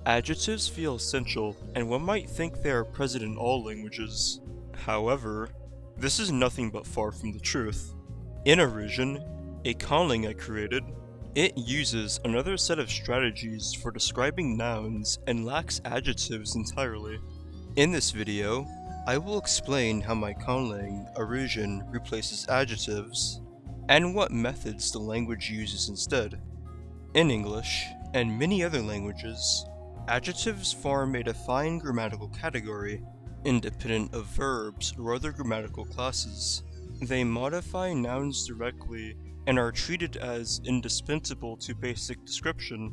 Adjectives feel essential, and one might think they are present in all languages. However, this is nothing but far from the truth. In Arusian, a Conlang I created, it uses another set of strategies for describing nouns and lacks adjectives entirely. In this video, I will explain how my Conlang Arusian replaces adjectives, and what methods the language uses instead. In English, and many other languages, adjectives form a defined grammatical category, independent of verbs or other grammatical classes. They modify nouns directly and are treated as indispensable to basic description.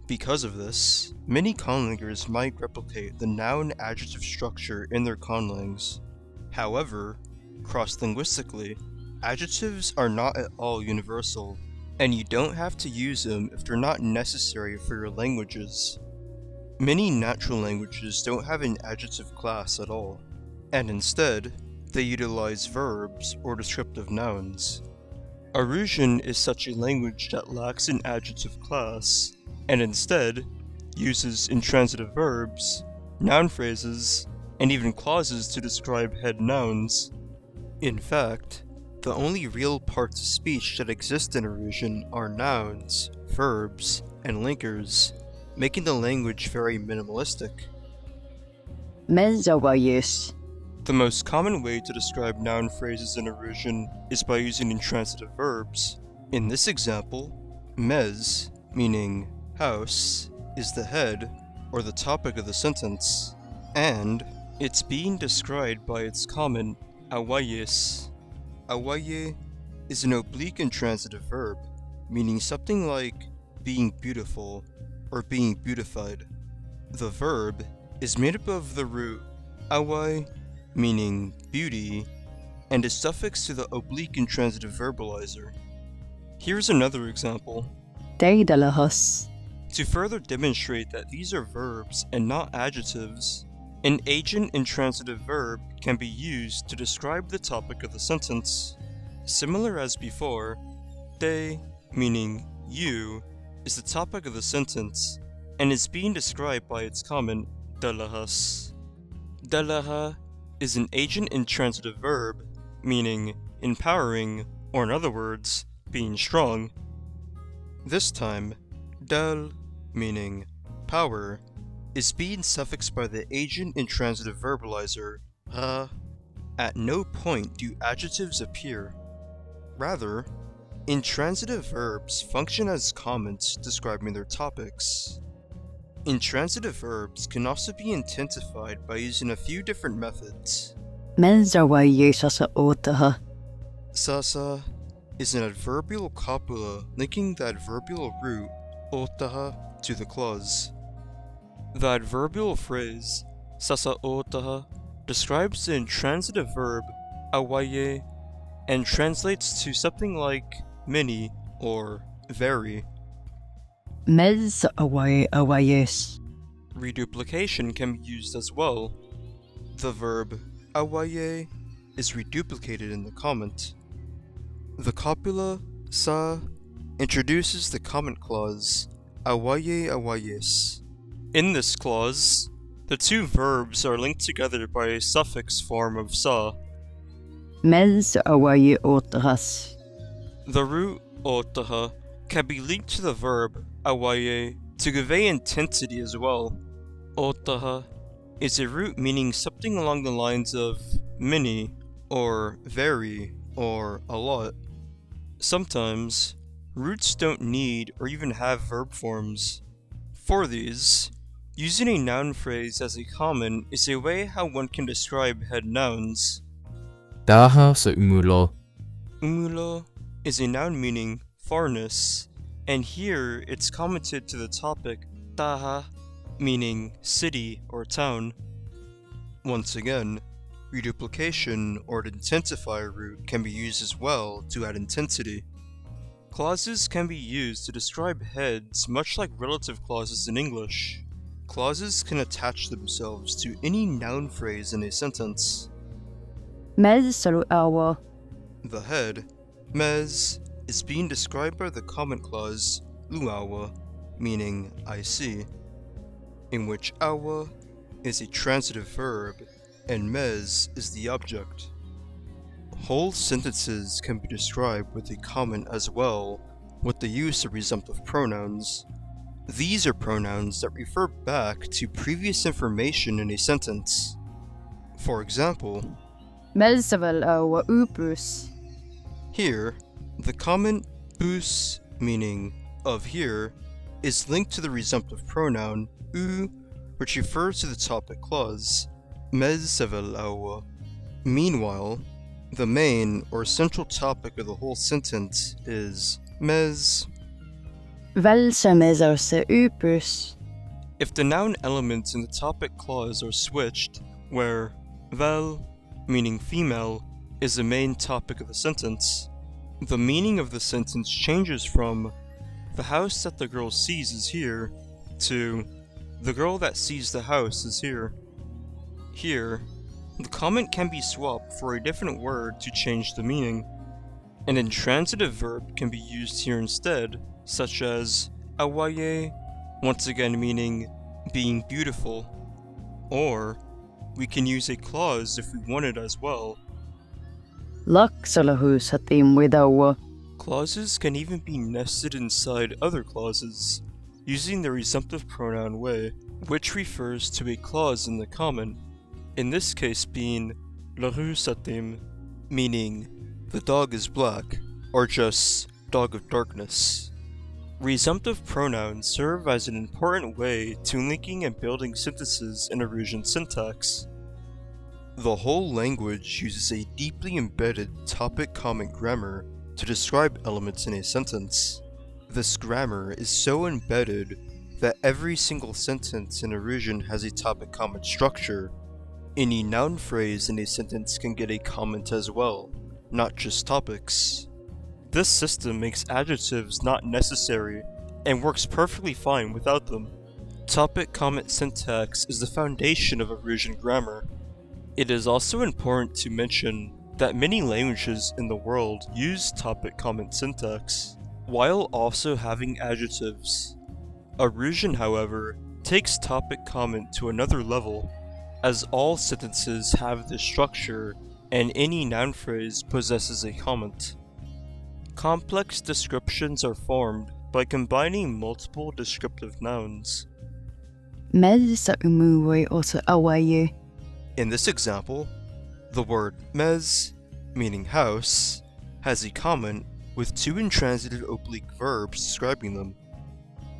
Because of this, many conlangers might replicate the noun-adjective structure in their conlangs. However, cross-linguistically, adjectives are not at all universal, and you don't have to use them if they're not necessary for your languages. Many natural languages don't have an adjective class at all, and instead, they utilize verbs or descriptive nouns. Arusian is such a language that lacks an adjective class, and instead uses intransitive verbs, noun phrases, and even clauses to describe head nouns. In fact, the only real parts of speech that exist in Arusian are nouns, verbs, and linkers, making the language very minimalistic. The most common way to describe noun phrases in Arusian is by using intransitive verbs. In this example, mez, meaning house, is the head, or the topic of the sentence, and it's being described by its comment, awayes. Awaye is an oblique intransitive verb, meaning something like being beautiful or being beautified. The verb is made up of the root away, meaning beauty, and is suffixed to the oblique intransitive verbalizer. Here's another example. To further demonstrate that these are verbs and not adjectives, an agent intransitive verb can be used to describe the topic of the sentence. Similar as before, te, meaning you, is the topic of the sentence, and is being described by its comment, dalahas. Dalaha is an agent intransitive verb, meaning empowering, or in other words, being strong. This time, dal, meaning power, is being suffixed by the agent intransitive verbalizer, ha. At no point do adjectives appear. Rather, intransitive verbs function as comments describing their topics. Intransitive verbs can also be intensified by using a few different methods. Sasa is an adverbial copula linking the adverbial root otaha to the clause. The adverbial phrase sasa otaha describes the intransitive verb awaye and translates to something like many or very. Reduplication can be used as well. The verb awaye is reduplicated in the comment. The copula sa introduces the comment clause awaye awayes. In this clause, the two verbs are linked together by a suffix form of sa. The root otaha can be linked to the verb awaye to convey intensity as well. Otaha is a root meaning something along the lines of many, or very, or a lot. Sometimes, roots don't need or even have verb forms. For these, using a noun phrase as a comment is a way how one can describe head nouns. Umulo is a noun meaning farness, and here it's commented to the topic taha, meaning city or town. Once again, reduplication or an intensifier root can be used as well to add intensity. Clauses can be used to describe heads much like relative clauses in English. Clauses can attach themselves to any noun phrase in a sentence. The head, mez, is being described by the comment clause luawa, meaning I see. in which awa is a transitive verb and mes is the object. Whole sentences can be described with a comment as well, with the use of resumptive pronouns. These are pronouns that refer back to previous information in a sentence. For example, Melsavel awa upus. here, the comment bus, meaning of here, is linked to the resumptive pronoun u, which refers to the topic clause, melsavel awa. Meanwhile, the main or central topic of the whole sentence is mes. Velsamesarse upus. If the noun elements in the topic clause are switched, where vel, meaning female, is the main topic of the sentence, the meaning of the sentence changes from the house that the girl sees is here to the girl that sees the house is here. Here, the comment can be swapped for a different word to change the meaning. An intransitive verb can be used here instead, such as awaye, once again meaning being beautiful. Or, we can use a clause if we want it as well. Laksalahus hatim widawa. Clauses can even be nested inside other clauses, using the resumptive pronoun way, which refers to a clause in the comment, in this case being larusatim, meaning the dog is black, or just dog of darkness. Resumptive pronouns serve as an important way to linking and building sentences in Arusian syntax. The whole language uses a deeply embedded topic-comment grammar to describe elements in a sentence. This grammar is so embedded that every single sentence in Arusian has a topic-comment structure. Any noun phrase in a sentence can get a comment as well, not just topics. This system makes adjectives not necessary and works perfectly fine without them. Topic-comment syntax is the foundation of Arusian grammar. It is also important to mention that many languages in the world use topic-comment syntax, while also having adjectives. Arusian, however, takes topic-comment to another level, as all sentences have this structure and any noun phrase possesses a comment. Complex descriptions are formed by combining multiple descriptive nouns. Melsa umuwe osa awaye. In this example, the word mes, meaning house, has a comment with two intransitive oblique verbs describing them.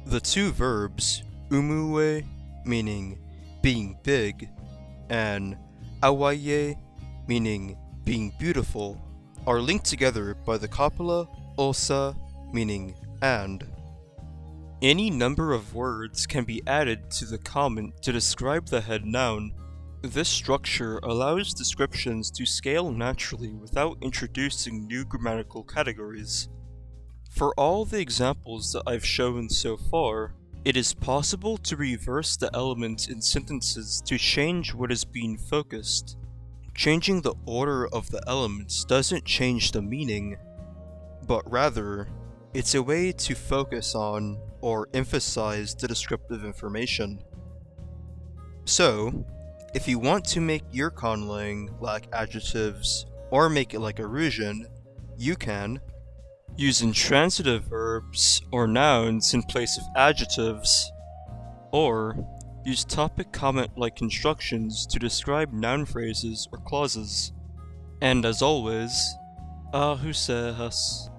The two verbs, umuwe, meaning being big, and awaye, meaning being beautiful, are linked together by the copula osa, meaning and. Any number of words can be added to the comment to describe the head noun. This structure allows descriptions to scale naturally without introducing new grammatical categories. For all the examples that I've shown so far, it is possible to reverse the elements in sentences to change what is being focused. Changing the order of the elements doesn't change the meaning, but rather, it's a way to focus on or emphasize the descriptive information. So, if you want to make your Conlang lack adjectives or make it like Arusian, you can use intransitive verbs or nouns in place of adjectives, or use topic-comment-like constructions to describe noun phrases or clauses. And as always, Arusian.